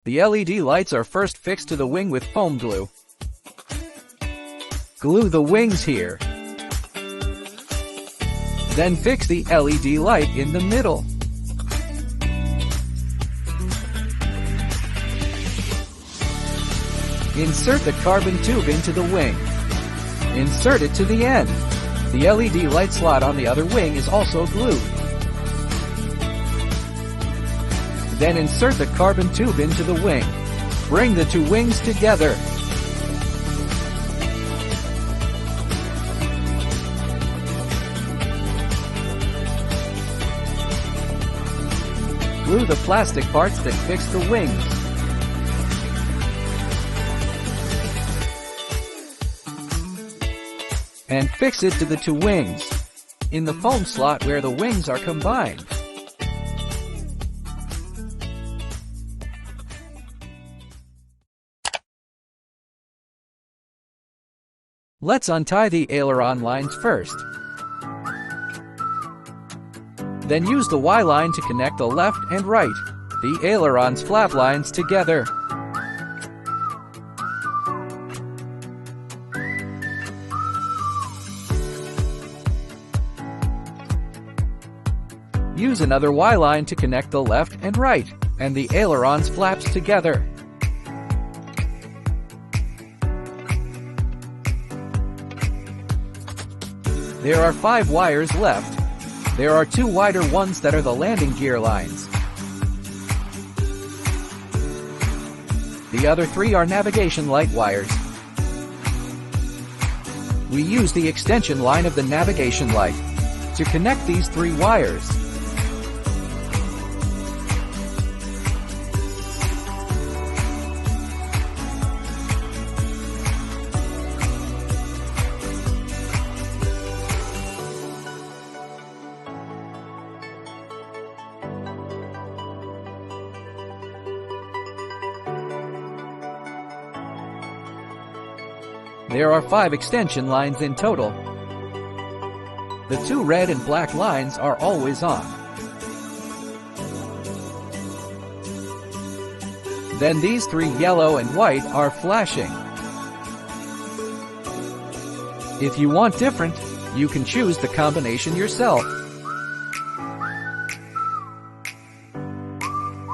The LED lights are first fixed to the wing with foam glue. Glue the wings here. Then fix the LED light in the middle. Insert the carbon tube into the wing. Insert it to the end. The LED light slot on the other wing is also glued. Then insert the carbon tube into the wing. Bring the two wings together. Glue the plastic parts that fix the wings. And fix it to the two wings, in the foam slot where the wings are combined. Let's untie the aileron lines first. Then use the Y line to connect the left and right, the aileron's flap lines together. Use another Y line to connect the left and right, and the aileron's flaps together. There are 5 wires left. There are 2 wider ones that are the landing gear lines. The other 3 are navigation light wires. We use the extension line of the navigation light to connect these 3 wires. There are 5 extension lines in total. The 2 red and black lines are always on. Then these 3 yellow and white are flashing. If you want different, you can choose the combination yourself.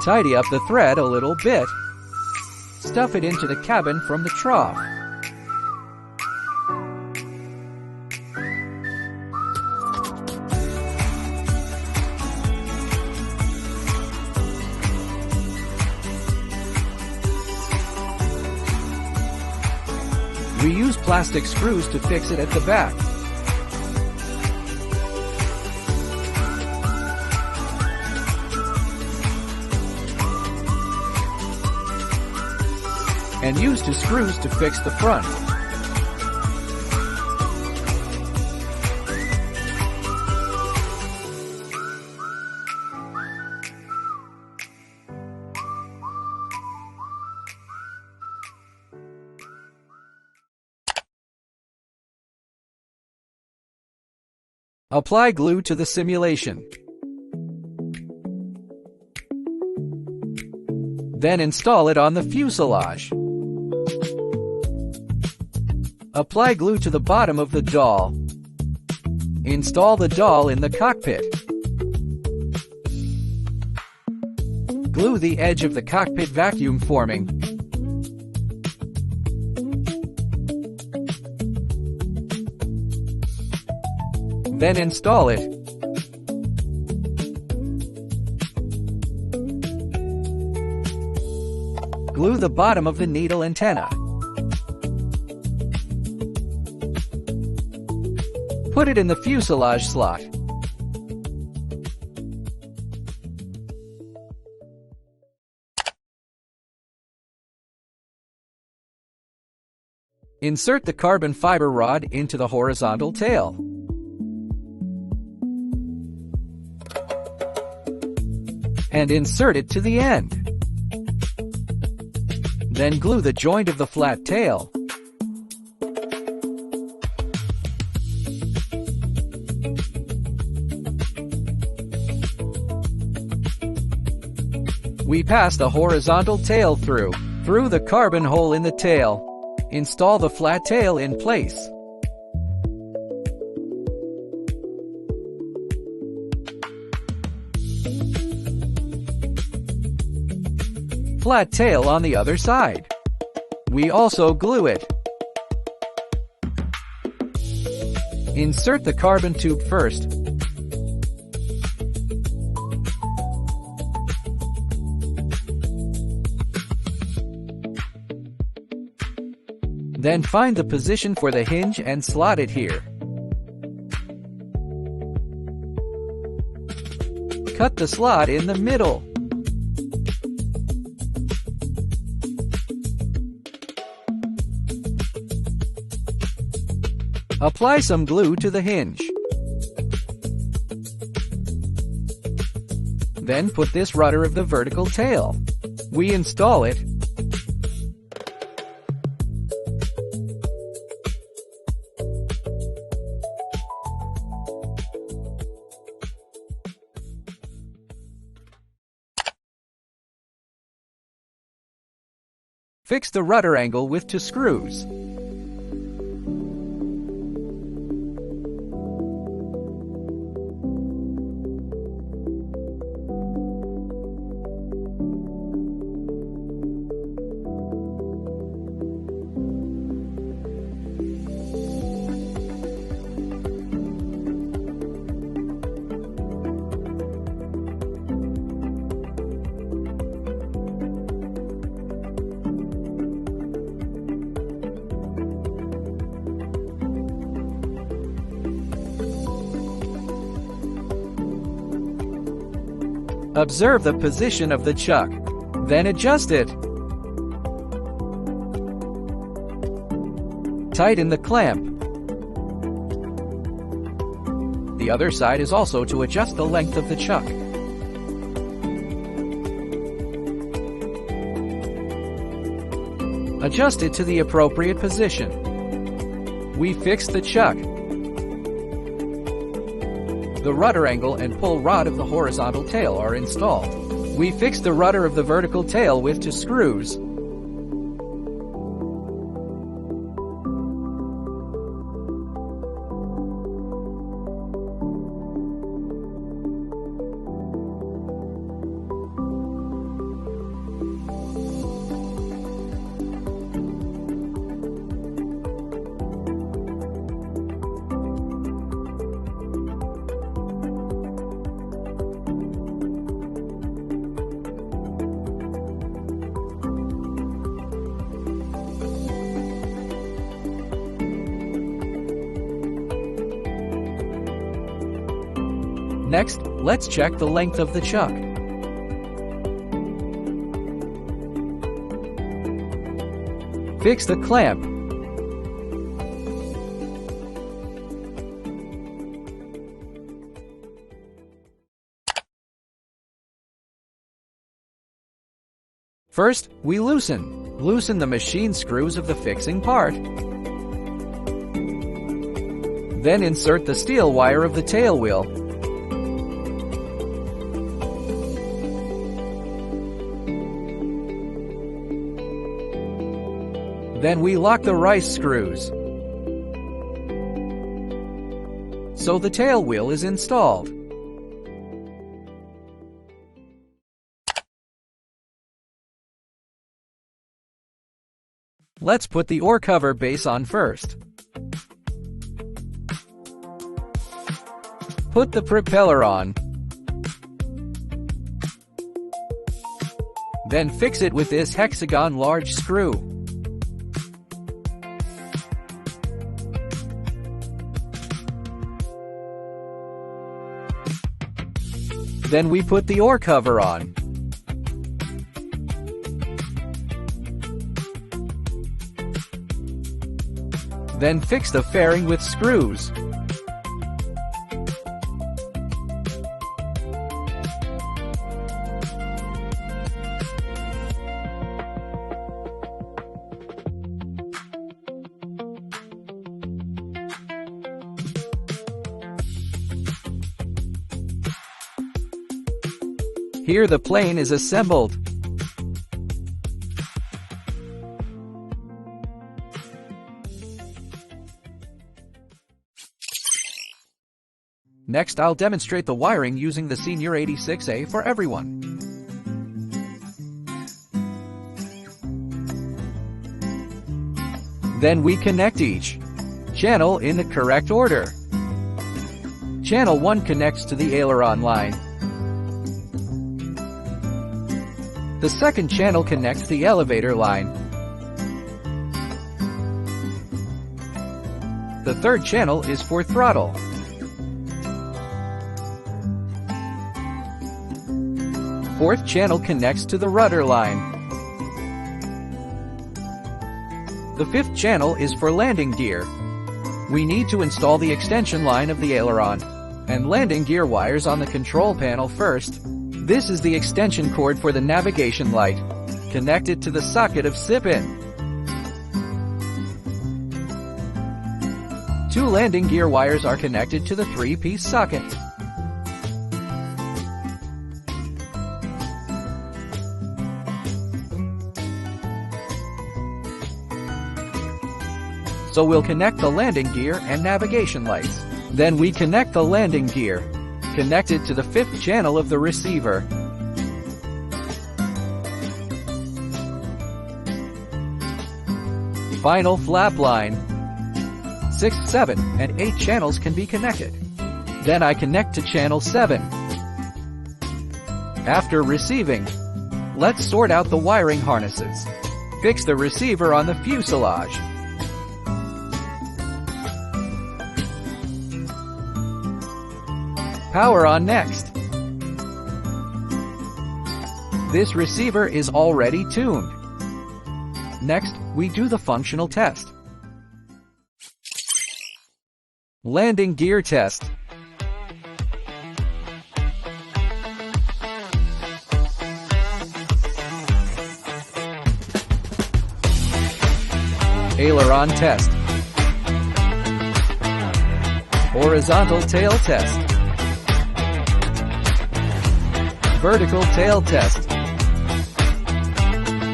Tidy up the thread a little bit. Stuff it into the cabin from the trough. We use plastic screws to fix it at the back. And use 2 screws to fix the front. Apply glue to the simulation. Then install it on the fuselage. Apply glue to the bottom of the doll. Install the doll in the cockpit. Glue the edge of the cockpit vacuum forming. Then install it. Glue the bottom of the needle antenna. Put it in the fuselage slot. Insert the carbon fiber rod into the horizontal tail. And insert it to the end. Then glue the joint of the flat tail. We pass the horizontal tail through the carbon hole in the tail. Install the flat tail in place. Flat tail on the other side. We also glue it. Insert the carbon tube first. Then find the position for the hinge and slot it here. Cut the slot in the middle. Apply some glue to the hinge. Then put this rudder of the vertical tail. We install it. Fix the rudder angle with 2 screws. Observe the position of the chuck, then adjust it. Tighten the clamp. The other side is also to adjust the length of the chuck. Adjust it to the appropriate position. We fix the chuck. The rudder angle and pull rod of the horizontal tail are installed. We fix the rudder of the vertical tail with 2 screws. Next, let's check the length of the chuck. Fix the clamp. First, we loosen the machine screws of the fixing part. Then insert the steel wire of the tail wheel. Then we lock the rice screws. So the tail wheel is installed. Let's put the oar cover base on first. Put the propeller on. Then fix it with this hexagon large screw. Then we put the oar cover on. Then fix the fairing with screws. Here the plane is assembled. Next, I'll demonstrate the wiring using the Senior 86A for everyone. Then we connect each channel in the correct order. Channel 1 connects to the aileron line. The second channel connects the elevator line. The third channel is for throttle. Fourth channel connects to the rudder line. The fifth channel is for landing gear. We need to install the extension line of the aileron and landing gear wires on the control panel first. This is the extension cord for the navigation light, connected to the socket of SIP-in. 2 landing gear wires are connected to the 3-piece socket. So we'll connect the landing gear and navigation lights. Then we connect the landing gear, connected to the 5th channel of the receiver. Final flap line. 6, 7, and 8 channels can be connected. Then I connect to channel 7. After receiving, let's sort out the wiring harnesses. Fix the receiver on the fuselage. Power on next. This receiver is already tuned. Next, we do the functional test. Landing gear test. Aileron test. Horizontal tail test. Vertical tail test.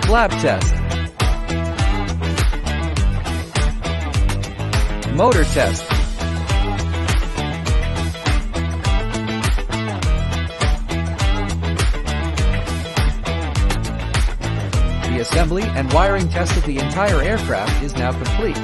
Flap test. Motor test. The assembly and wiring test of the entire aircraft is now complete.